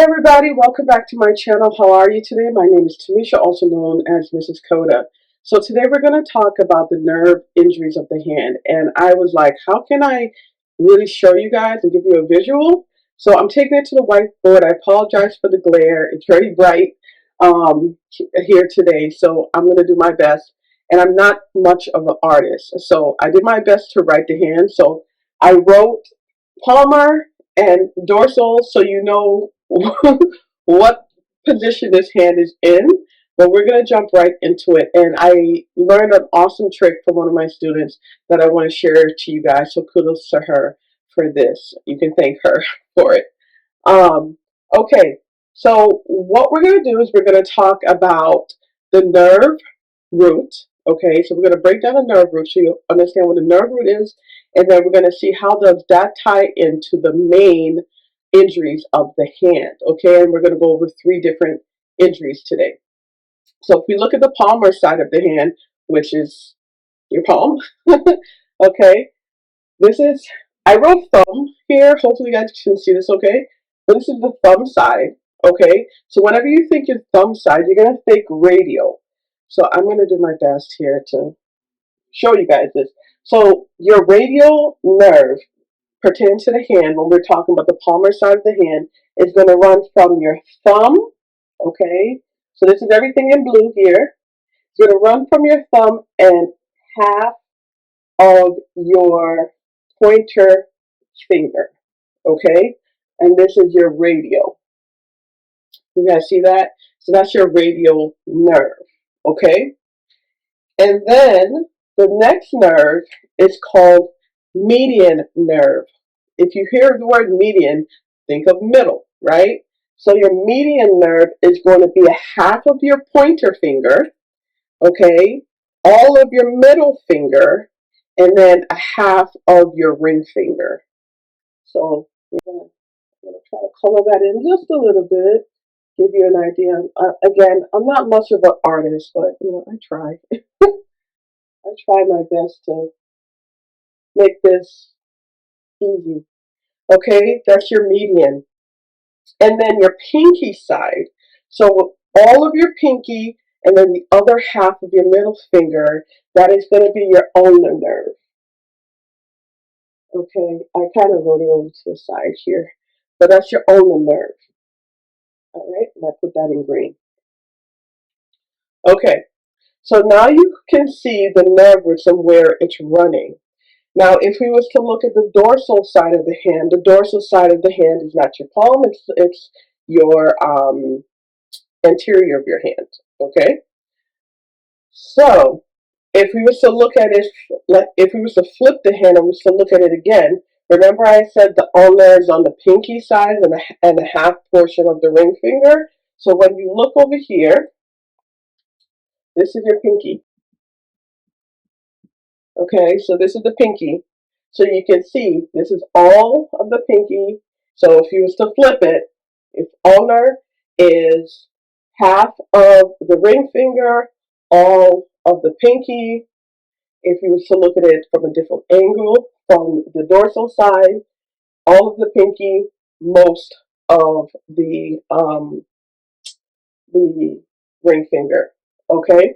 everybody, welcome back to my channel. How are you today? My name is Tamisha, also known as Mrs. Coda. So today we're going to talk about the nerve injuries of the hand. And I was like, how can I really show you guys and give you a visual? So I'm taking it to the whiteboard. I apologize for the glare. It's very bright here today. So I'm going to do my best. And I'm not much of an artist. So I did my best to write the hand. So I wrote Palmar and dorsal, so you know what position this hand is in. But we're going to jump right into it. And I learned an awesome trick from one of my students that I want to share to you guys. So kudos to her for this. You can thank her for it. Okay, so what we're going to do is we're going to talk about the nerve root. Okay, so we're going to break down the nerve root so you understand what the nerve root is, and then we're going to see how does that tie into the main injuries of the hand. Okay, and we're going to go over 3 different injuries today. So if we look at the palmar side of the hand, which is your palm, okay, this is, I wrote thumb here. Hopefully you guys can see this okay. But this is the thumb side, okay? So whenever you think your thumb side, you're going to think radial. So I'm going to do my best here to show you guys this. So your radial nerve pertaining to the hand, when we're talking about the palmar side of the hand, is going to run from your thumb, okay? So this is everything in blue here. It's going to run from your thumb and half of your pointer finger, okay? And this is your radial. You guys see that? So that's your radial nerve, okay? And then the next nerve is called median nerve. If you hear the word median, think of middle, right? So your median nerve is going to be a half of your pointer finger, okay? All of your middle finger, and then a half of your ring finger. So I'm going to try to color that in just a little bit, give you an idea. Again, I'm not much of an artist, but I try. I try my best to make this easy. Okay, that's your median. And then your pinky side. So all of your pinky and then the other half of your middle finger, that is going to be your ulnar nerve. Okay, I kind of wrote it over to the side here. But that's your ulnar nerve. All right, and I put that in green. Okay, so now you can see the nerve roots and where it's running. Now, if we was to look at the dorsal side of the hand, the dorsal side of the hand is not your palm, it's your anterior of your hand, okay? So, if we was to look at it, if we was to flip the hand and we was to look at it again, remember I said the ulnar is on the pinky side and the half portion of the ring finger? So when you look over here, this is your pinky. Okay, so this is the pinky. So you can see this is all of the pinky. So if you was to flip it, if ulnar is half of the ring finger, all of the pinky. If you was to look at it from a different angle, from the dorsal side, all of the pinky, most of the ring finger. Okay.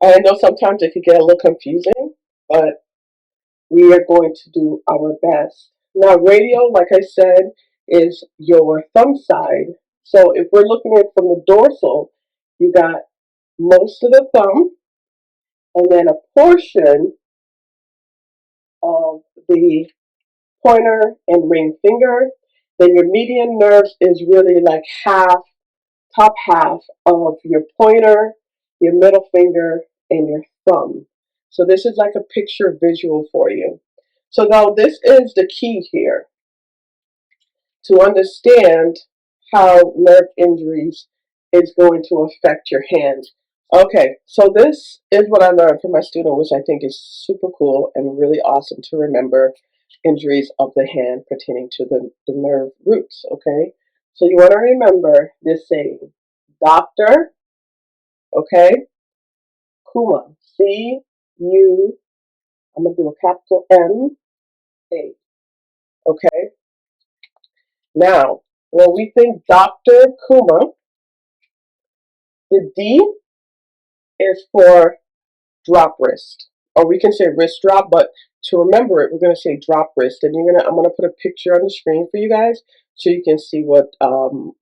I know sometimes it could get a little confusing, but we are going to do our best. Now, radial, like I said, is your thumb side. So if we're looking at it from the dorsal, you got most of the thumb, and then a portion of the pointer and ring finger. Then your median nerves is really like half, top half of your pointer, your middle finger, and your thumb. So this is like a picture visual for you. So now this is the key here to understand how nerve injuries is going to affect your hands. Okay, so this is what I learned from my student, which I think is super cool and really awesome to remember injuries of the hand pertaining to the nerve roots, okay? So you want to remember this saying, doctor, okay, Kuma, C-U, I'm going to do a capital M-A, okay? Now, When we think Dr. Kuma, the D is for drop wrist, or we can say wrist drop, but to remember it, we're going to say drop wrist. And I'm going to put a picture on the screen for you guys so you can see what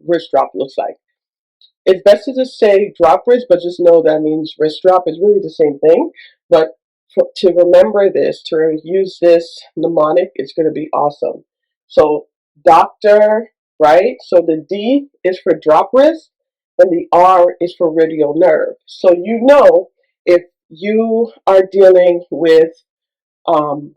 wrist drop looks like. It's best to just say drop wrist, but just know that means wrist drop. It's really the same thing. But to remember this, to use this mnemonic, it's going to be awesome. So doctor, right? So the D is for drop wrist, and the R is for radial nerve. So you know if you are dealing with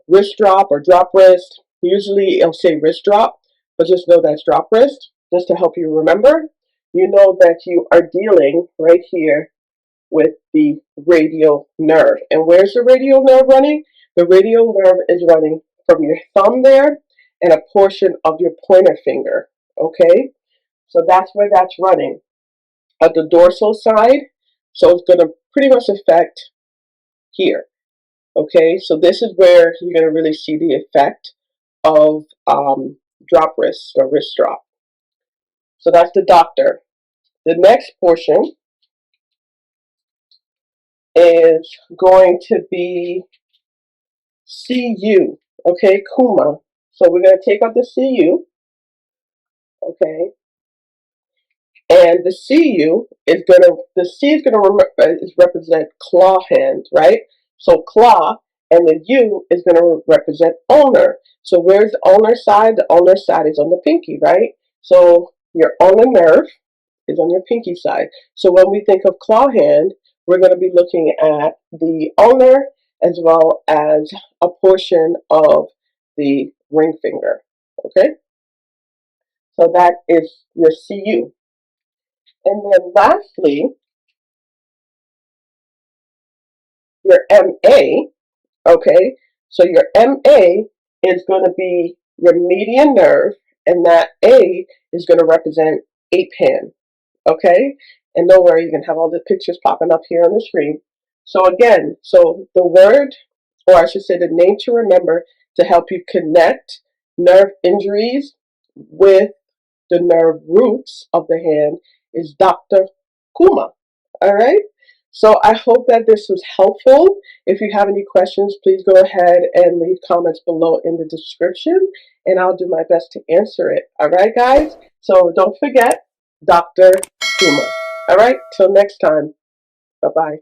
wrist drop or drop wrist, usually it'll say wrist drop, but just know that's drop wrist, just to help you remember. You know that you are dealing right here with the radial nerve. And where's the radial nerve running? The radial nerve is running from your thumb there and a portion of your pointer finger. Okay? So that's where that's running. At the dorsal side, so it's going to pretty much affect here. Okay? So this is where you're going to really see the effect of drop wrist or wrist drop. So that's the doctor. The next portion is going to be CU, okay, Kuma. So we're going to take out the CU, okay, and the CU is going to, the C is going to represent claw hand, right? So claw, and the U is going to represent ulnar. So where's the ulnar side? The ulnar side is on the pinky, right? So your ulnar nerve is on your pinky side. So when we think of claw hand, we're going to be looking at the ulnar as well as a portion of the ring finger. Okay? So that is your CU. And then lastly, your MA. Okay? So your MA is going to be your median nerve, and that A is going to represent ape hand. Okay? And don't worry, you can have all the pictures popping up here on the screen. So again, so the word, or I should say the name to remember to help you connect nerve injuries with the nerve roots of the hand is Dr. Kuma. All right? So I hope that this was helpful. If you have any questions, please go ahead and leave comments below in the description, and I'll do my best to answer it. All right, guys? So don't forget, Dr. Kuma. All right? Till next time. Bye-bye.